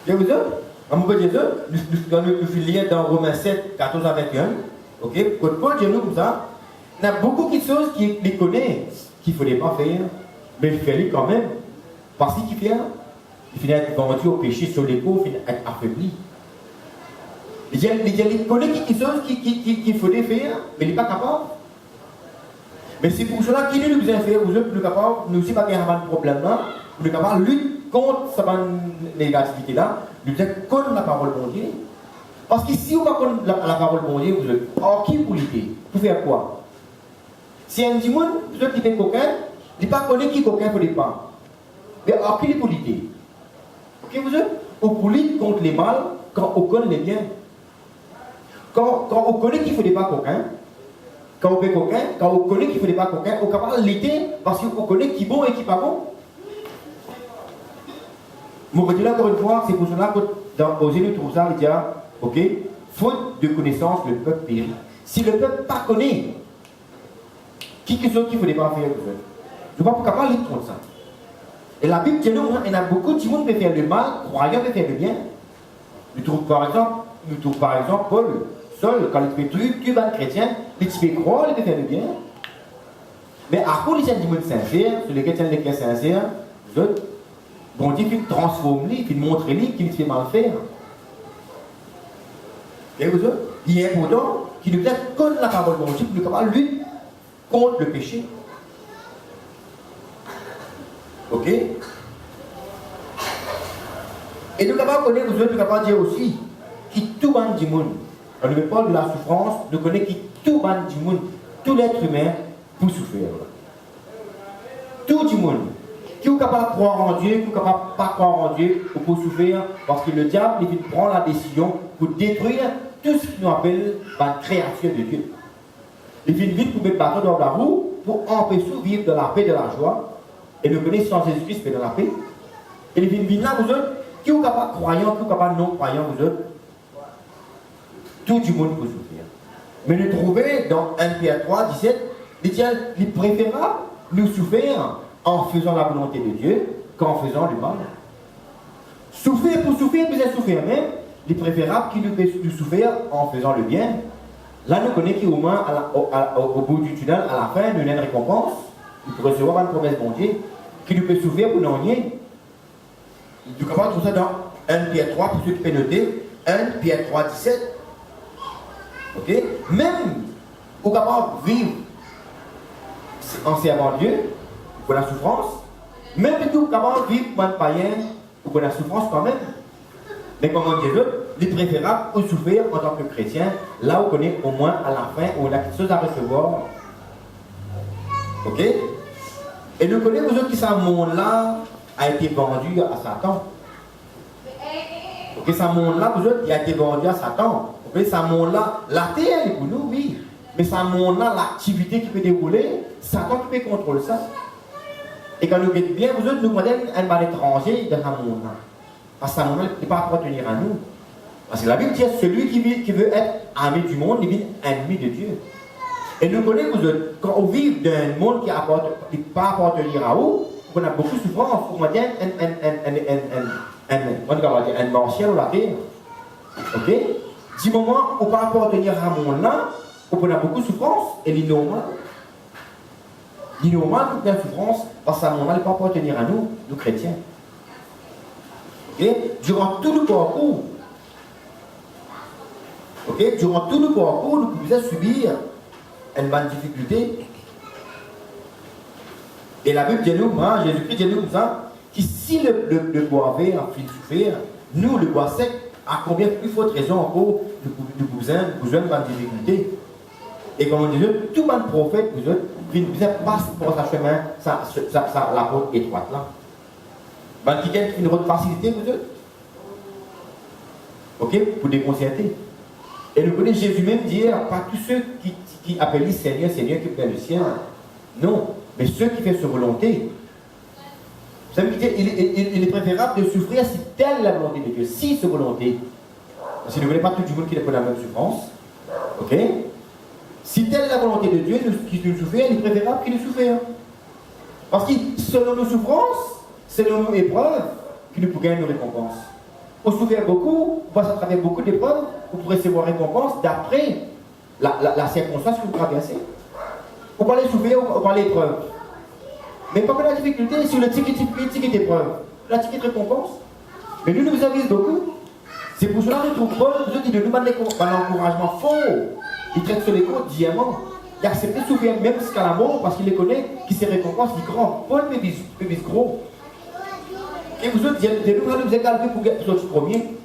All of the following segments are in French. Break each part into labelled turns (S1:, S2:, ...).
S1: Je vous dis, en mon Jésus, nous filons dans Romains 7, 14 à 21. Ok? Quand Paul dit nous comme ça, il y a beaucoup de choses qu'il connaît, qu'il ne fallait pas faire, mais il fait quand même. Parce qu'il fait, il finit être vendu au péché sur l'épaule, il finit être affaibli. Il connaît quelque chose qu'il fallait faire, mais il n'est pas capable. Mais c'est pour cela qu'il nous besoin faire, vous êtes plus capable, nous aussi pas qu'il y a un problème là, vous êtes capable de lutter contre cette négativité là, nous êtes contre la parole de Dieu. Parce que si vous ne connaissez pas la parole de Dieu, vous êtes en qui pour lutter? Pour faire quoi? Si un dit, vous êtes qui fait coquin, il ne connaît pas qui coquin pour les pas. Mais en qui pour lutter? Ok, vous êtes? On pour lutter contre les mal quand on connaît les biens. Quand on connaît qu'il ne faut pas coquin, quand on fait coquin, quand on connaît qu'il ne faut pas coquin, on est capable de lutter parce qu'on connaît qui est bon et qui n'est pas bon. Je vous dis là encore une fois, c'est pour cela que dans Osée, nous trouvons ça, il dit, ok, faute de connaissance, le peuple périt. Si le peuple pas connaît, quelque chose qu'il ne faut pas faire, je ne vois pas capable de lutter contre ça. Et la Bible dit, nous, il y a beaucoup de gens qui peuvent faire le mal, croyants peuvent faire le bien. Nous trouvons par exemple Paul, seul, quand il fait tu vas être chrétien, il te fait croire, il te fait le bien. Mais à cause des gens sincères, sur lesquels les chrétiens sincères, bon Dieu, il transforme, il montre qu'il te fait mal faire. Et vous savez, il est important qu'il nous aide contre la parole de Dieu, pour nous capable de lutter contre le péché. Ok? Et nous capables de connaître, vous êtes capables de dire aussi, qui tout le monde du monde, on ne parle de la souffrance, nous connaissons qui tout le monde du monde, tout l'être humain, pour souffrir. Tout le monde. Qui est capable de croire en Dieu, qui est capable de ne pas croire en Dieu, ou pour souffrir, parce que le diable, il prend la décision pour détruire tout ce qui nous appelle la créature de Dieu. Il vient vite pour mettre le bateau dans la roue, pour empêcher de vivre dans la paix et de la joie, et nous connaissons sans Jésus-Christ, mais dans la paix. Et il vient là, vous autres, qui est capable de croyant, qui est capable de non-croyant, vous autres, tout le monde peut souffrir. Mais nous trouvons dans 1 Pierre 3, 17, il est préférable nous souffrir en faisant la volonté de Dieu qu'en faisant le mal. Souffrir pour souffrir, mais souffrir même, il est préférable qu'il nous souffrir en faisant le bien. Là, nous connaissons qu'au moins, au bout du tunnel, à la fin, nous avons une récompense, pour recevoir une promesse de Dieu, qui nous peut souffrir pour n'en nier. Nous commençons tout ça dans 1 Pierre 3, pour ceux qui peuvent noter, 1 Pierre 3, 17. Ok? Même, au capable de vivre en servant Dieu, pour la souffrance, même tout capable de vivre comme un païen, pour la souffrance quand même. Mais comme on dit, il est préférable de souffrir en tant que chrétien, là où on connaît au moins à la fin, où on a quelque chose à recevoir. Ok? Et nous connaissons vous autres qui ce monde-là a été vendu à Satan. Ok, ce monde-là, vous autres, il a été vendu à Satan. Ok, ce monde-là, la terre est pour nous, oui. Mais ce monde-là, l'activité qui peut dérouler, Satan qui peut contrôler ça. Et quand nous regardons bien, vous autres, nous prenons un mal étranger dans ce monde-là. Parce que ce monde-là ne peut pas appartenir à nous. Parce que la Bible dit celui qui veut être ami du monde, il devient ennemi de Dieu. Et nous connaissons, vous autres, quand on vit dans un monde qui ne peut pas appartenir à vous, on a beaucoup de souffrance. On va dire un martial ou la terre. Ok? Du moment où on ne peut pas appartenir à ce monde-là, on a beaucoup de souffrance. Et l'innormal, toute la souffrance, parce que ce monde-là ne peut pas appartenir à nous, nous chrétiens. Ok? Durant tout le parcours, nous pouvons subir une bonne difficulté. Et la Bible dit nous, Jésus-Christ dit nous comme ça, que si le bois vert a fait souffrir, nous, le bois sec, à combien plus forte raison encore nous besoin de bonne difficulté. Et comme on dit, tout bon prophète, vous passe pour sa chemin, la route étroite là. Ben, qui gagne une route facilité, vous autres. Ok? Pour déconcerter. Et nous connaissons Jésus même dire, pas tous ceux qui appellent Seigneur, Seigneur, qui prennent le ciel. Non, mais ceux qui font sa volonté. Vous savez, il est préférable de souffrir si telle la volonté de Dieu, si sa volonté. Parce que nous ne voulons pas tout le monde qui n'a pas la même souffrance. Ok? Si telle la volonté de Dieu, qui nous souffre, il est préférable qu'il nous souffre. Parce que selon nos souffrances, selon nos épreuves, que nous pouvons gagner nos récompenses. Vous souffrez beaucoup, vous passez à travers beaucoup d'épreuves, vous pourrez recevoir récompense d'après la circonstance que vous traversez. Vous parlez souffrir, vous parlez épreuve. Mais pas que la difficulté, sur le ticket d'épreuve, la ticket de récompense. Mais nous vous avisons beaucoup. C'est pour cela que nous trouvons Paul, nous dit de nous donner un encouragement fort. Il traite sur les côtes diamants. Il accepte de souffrir même jusqu'à la mort parce qu'il les connaît, qui se récompense, il grand. Paul peut vivre gros. Et vous autres, vous êtes calculés pour être le premier.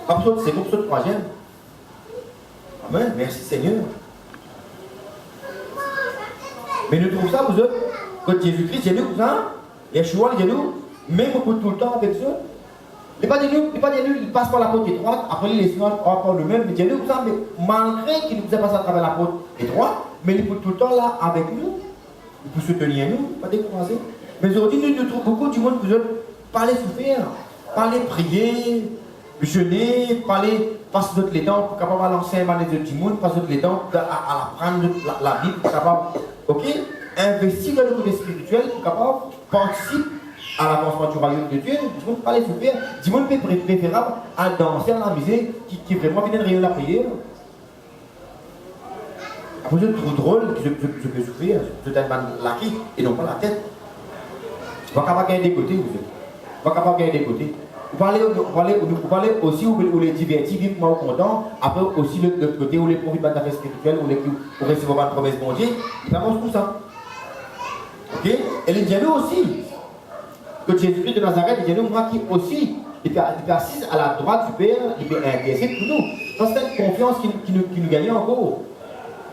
S1: Après, c'est vous, le troisième. Amen. Merci Seigneur. Mais nous trouvons ça, vous autres, quand Jésus-Christ, il y a nous, ça, Yeshua, il y a nous, même au bout de tout le temps avec eux. Il ne passe par la porte étroite, après il laisse par nous-mêmes, mais il y a nous, ça, mais malgré qu'il nous a passé à travers la porte étroite, mais il est tout le temps là avec nous, pour soutenir nous, pas décourager. Mais aujourd'hui, nous trouvons beaucoup du monde, vous autres, parler souffrir, parler prier, jeûner, parler, passer les dents pour capable lancer un manet du monde, passer les dents à apprendre la Bible, pour capable, ok, investir dans le côté spirituel, pour capable participer à l'avancement du royaume de Dieu. Du monde parler souffrir, du monde préférable à danser, à la musique, qui vraiment vient de rayonner la prière. Après, c'est trop drôle que je peux souffrir, je peux être l'acquis et non pas la tête. Vous ne pouvez pas gagner des côtés, vous êtes. Vous ne pouvez pas gagner des côtés. Vous parlez aussi où les divertis vivent moins content, après aussi l'autre côté où les profits de la affaire spirituelle, où les pour recevoir une promesse bon Dieu, ça mange tout ça. Ok? Et les dialogues aussi. Que Jésus-Christ de Nazareth, les dialogues, moi qui aussi, il est assis à la droite du Père, il est intéressé pour nous. Ça, c'est une confiance qui nous gagne encore.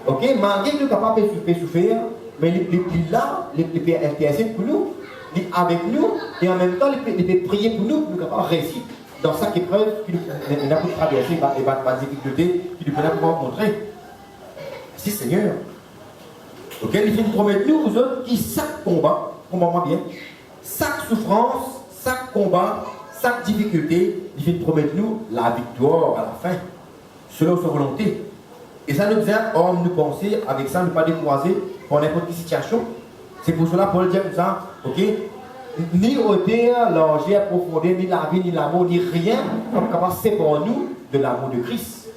S1: Ok? Malgré que nous sommes capables de souffrir, mais il est là, il est intéressé pour nous. Avec nous et en même temps il peut prier pour nous capables de réussir dans chaque épreuve qu'il n'a pas traversé et la difficulté qu'il peut pouvoir rencontrer. Si Seigneur. Ok, il fait une promesse nous, vous autres, qui chaque combat, comprends-moi bien, chaque souffrance, chaque combat, chaque difficulté, il fait une promesse nous, la victoire à la fin, selon sa volonté. Et ça nous aide, or nous penser, avec ça, ne pas décourager pour n'importe quelle situation. C'est pour cela Paul dit comme ça, ok? Ni hauteur, largeur, profondeur, ni la vie, ni l'amour, ni rien comme capable de séparer nous de l'amour de Christ.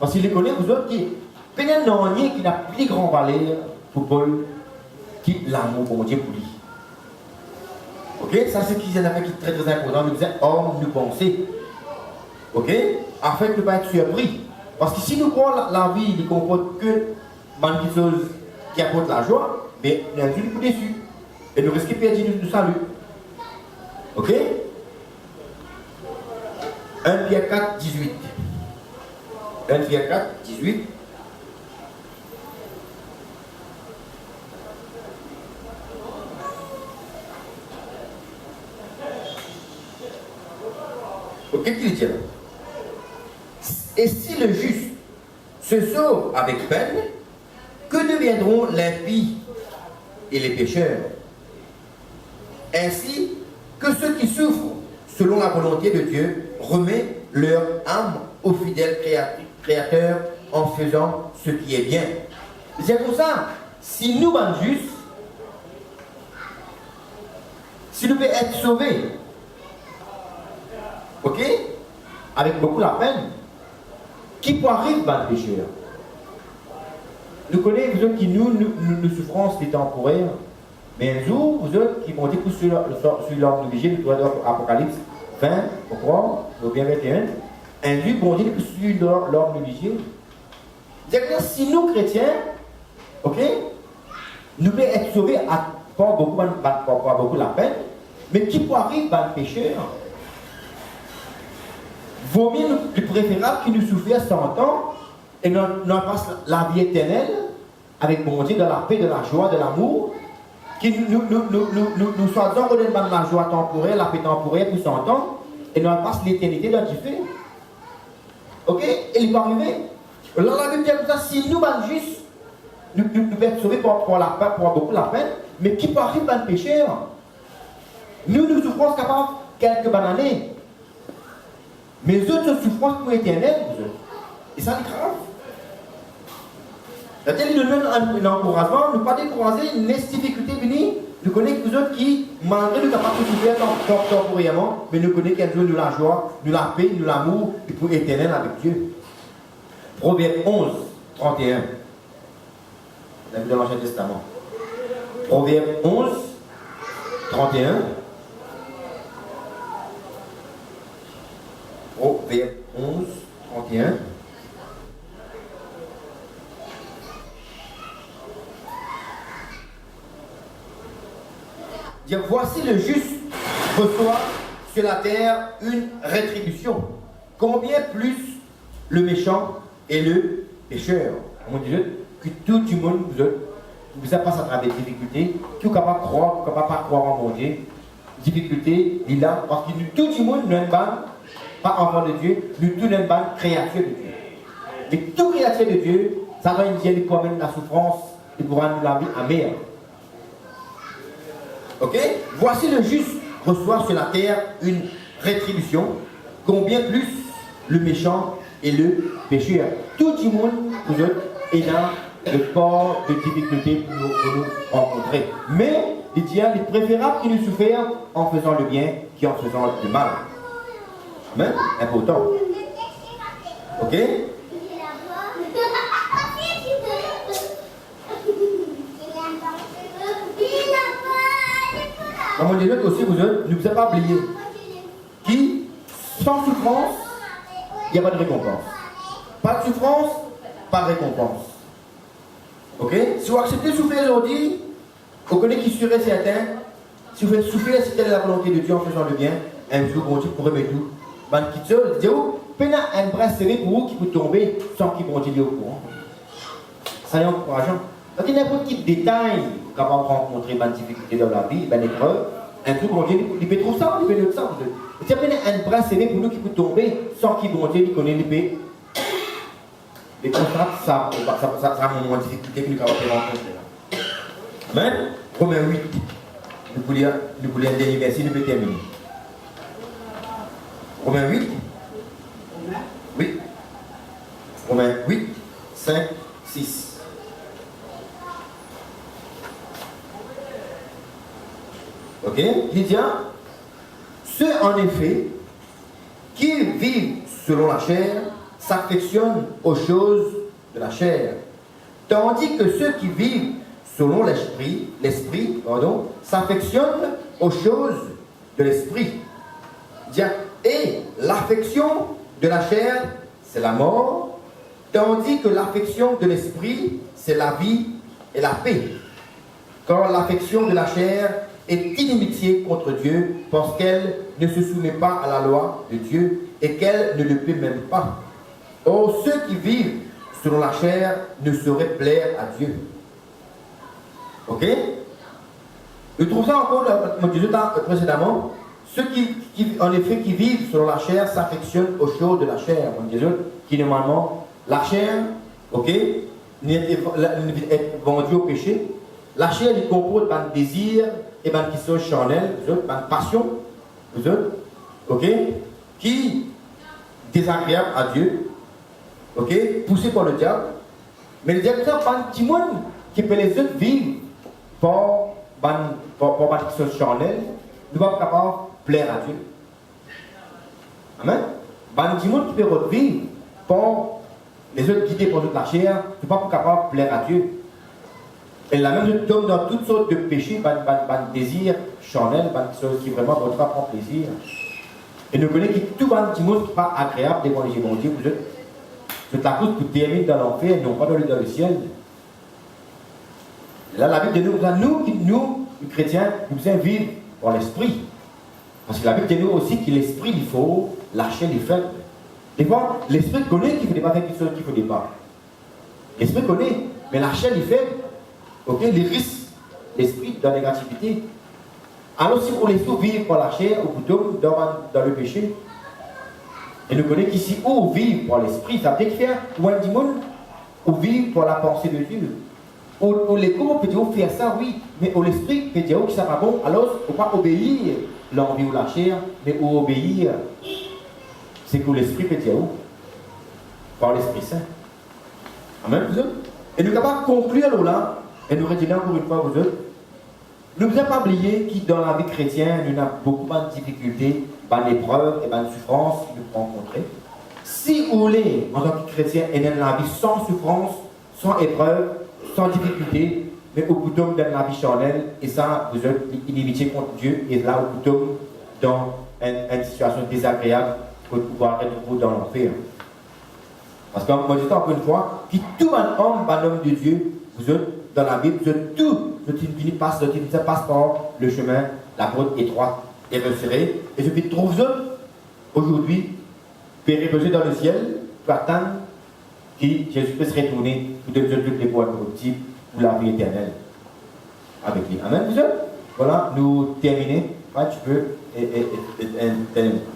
S1: Parce qu'il les connaît, vous autres, qui peut-être non rien qui n'a plus grand valeur pour Paul, qui l'amour pour Dieu pour lui. Ok? Ça c'est qui est très très important. Nous disons, homme, nous penser. Ok? Afin de ne pas être surpris. Parce que si nous croyons la vie ne comporte que quelque chose qui apporte la joie, mais nous sommes toujours déçus. Et nous risquons de perdre du salut. Ok? 1 Pierre 4, 18. 1 Pierre 4, 18. Ok, qu'est-ce qu'il dit là? Et si le juste se sauve avec peine, que deviendront l'impies et les pécheurs? Ainsi que ceux qui souffrent selon la volonté de Dieu remettent leur âme au fidèle Créateur en faisant ce qui est bien. C'est pour ça, si nous sommes justes, si nous pouvons être sauvés, ok, avec beaucoup la peine, qui peut arriver dans le pécheur? Nous connaissons, vous autres, qui nous souffrances des temporaires, mais un jour, vous autres, qui vont dire sur l'ordre obligé, le droit d'Apocalypse 20, pourquoi, ou bien 21, un jour, vont dire sur l'ordre obligé. C'est-à-dire, si nous, chrétiens, ok, nous pouvons être sauvés à pas beaucoup la peine, mais qui peut arriver dans le pécheur? Vaut mieux le préférable qui nous souffre 100 ans et nous passe la vie éternelle avec bon Dieu, de la paix, de la joie, de l'amour, qui nous soi-disant redonne la joie temporaire, la paix temporaire pour 100 ans et nous passe l'éternité dans du feu. Ok? Et il va arriver. Là, la Bible dit comme ça, si nous sommes justes, nous pouvons être sauvés pour beaucoup la peine, mais qui peut arriver dans le pécheur? Nous souffrons capables quelques années. Mais eux autres souffrance pour éternel, et ça c'est grave. C'est-à-dire, nous donnons un encouragement, nous ne pas décourager, une difficulté venue, Nous connaissons vous autres qui, malgré nous capables de souffrir temporairement, mais nous connaissons qu'un jour nous la joie, nous la paix, nous l'amour, et pour éternel avec Dieu. Proverbe 11, 31. On a vu dans l'Ancien Testament. Proverbe 11, 31. Proverbe 11, 31. Dire, voici le juste reçoit sur la terre une rétribution. Combien plus le méchant et le pécheur. Mon Dieu, que tout le monde vous passe à travers des difficultés, qui est capable de croire, qui n'est capable de croire en mon Dieu. Difficulté, il a, parce que tout le monde n'est pas enfant de Dieu, nous tous n'est pas créature de Dieu. Mais toute créature de Dieu, ça va nous dire quand même la souffrance et pour rendre la vie amère. Ok? Voici le juste reçoit sur la terre une rétribution, combien plus le méchant et le pécheur. Tout le monde, vous êtes, est dans le corps de difficultés pour nous rencontrer. Mais il dit, il est préférable qu'il nous souffre en faisant le bien qu'en faisant le mal. Amen? Important. Ok? Dans mon Dieu aussi, vous ne vous avez pas oublié. Qui, sans souffrance, il n'y a pas de récompense. Pas de souffrance, pas de récompense. Ok? Si vous acceptez de souffrir aujourd'hui, vous connaissez qui serait certain, si vous faites souffrir, si telle est la volonté de Dieu en faisant le bien, un jour, bon Dieu pourrait mettre tout. Ben, qui dit, peine un bras serré pour vous qui peut tomber sans qu'il continue au courant. Ça est encourageant. Donc, il y a n'importe quel détail capable de rencontrer une difficulté dans la vie, une épreuve, un truc, bon Dieu, il peut trouver ça, il peut ça. Il y a un bras serré pour nous qui peut tomber sans qu'il bon Dieu, il connaît l'épée. Les contrats, ça a un moment de difficulté que nous avons rencontrer. Amen. Romains 8. Nous voulons un dernier verset, nous pouvons terminer. Romains 8. Oui. Romains 8, 5, 6. Ok? Il dit, ceux en effet qui vivent selon la chair s'affectionnent aux choses de la chair, tandis que ceux qui vivent selon l'esprit, s'affectionnent aux choses de l'esprit. Et l'affection de la chair, c'est la mort, tandis que l'affection de l'esprit, c'est la vie et la paix. Car l'affection de la chair est inimitié contre Dieu, parce qu'elle ne se soumet pas à la loi de Dieu et qu'elle ne le peut même pas. Or, ceux qui vivent selon la chair ne sauraient plaire à Dieu. Ok? Je trouve ça encore, comme je disais précédemment, ceux en effet, qui vivent selon la chair s'affectionnent aux choses de la chair. Comme je disais, qui normalement, la chair, ok, est vendue au péché. La chair, elle compose d'un désir et d'une question charnelle, d'une passion, ok, qui est désagréable à Dieu, ok, poussé par le diable. Mais le diable, c'est un petit monde qui peut les autres vivre pour une question charnelle, nous ne sommes pas capables de plaire à Dieu. Amen. Un petit monde qui peut vivre pour les autres guidés pour toute la chair, nous ne sommes pas capables de plaire à Dieu. Et la même nous tombe dans toutes sortes de péchés, un désir charnel, une chose qui vraiment ne pas prendre plaisir. Et nous connaissons que tout un petit monde qui n'est pas agréable devant les Dieu, vous êtes. C'est la cause pour terminer dans l'enfer, non pas dans le ciel. Et là, la Bible de nous, les chrétiens, nous devons vivre par l'esprit. Parce que la Bible dit nous aussi que l'esprit, il faut lâcher les faibles. Des fois, l'esprit connaît qu'il ne faut pas faire quelque chose qu'il ne faut pas. L'esprit connaît, mais la chair est faible. Ok, les risques, l'esprit dans la négativité. Alors si on les laisse vivre par la chair, ou plutôt dans le péché, et nous connaissons qu'ici, où vivre par l'esprit, ça veut dire faire, ou un démon, ou vivre par la pensée de Dieu. Ou les corps peut dire faire ça, oui, mais au l'esprit peut dire que ça va bon, alors il ne faut pas obéir l'envie ou la chair, mais ou obéir, c'est que l'esprit peut dire où? Par l'Esprit Saint. Amen, vous autres? Et nous sommes capables de conclure là, et nous retenons encore une fois, vous autres, ne vous avez pas oublié que dans la vie chrétienne, nous avons beaucoup de difficultés, d'épreuves et de souffrances que nous pouvons rencontrer. Si vous voulez, en tant que chrétien, et dans la vie sans souffrance, sans épreuve, sans difficulté, mais au bout dans la vie charnelle, et ça, vous êtes inimitié contre Dieu, et là, au bout dans une situation désagréable, pour pouvoir être dans l'enfer. Parce que moi, je dis encore une fois, que tout un homme de Dieu, vous êtes dans la Bible, vous êtes tout, passe par le chemin, la route étroite et resserrée. Et je vais trouver aujourd'hui, périposer dans le ciel, pour attendre que Jésus puisse retourner pour donner toutes les voies corruptibles pour la vie éternelle avec lui. Amen, vous êtes? Voilà, nous terminons. Tu peux.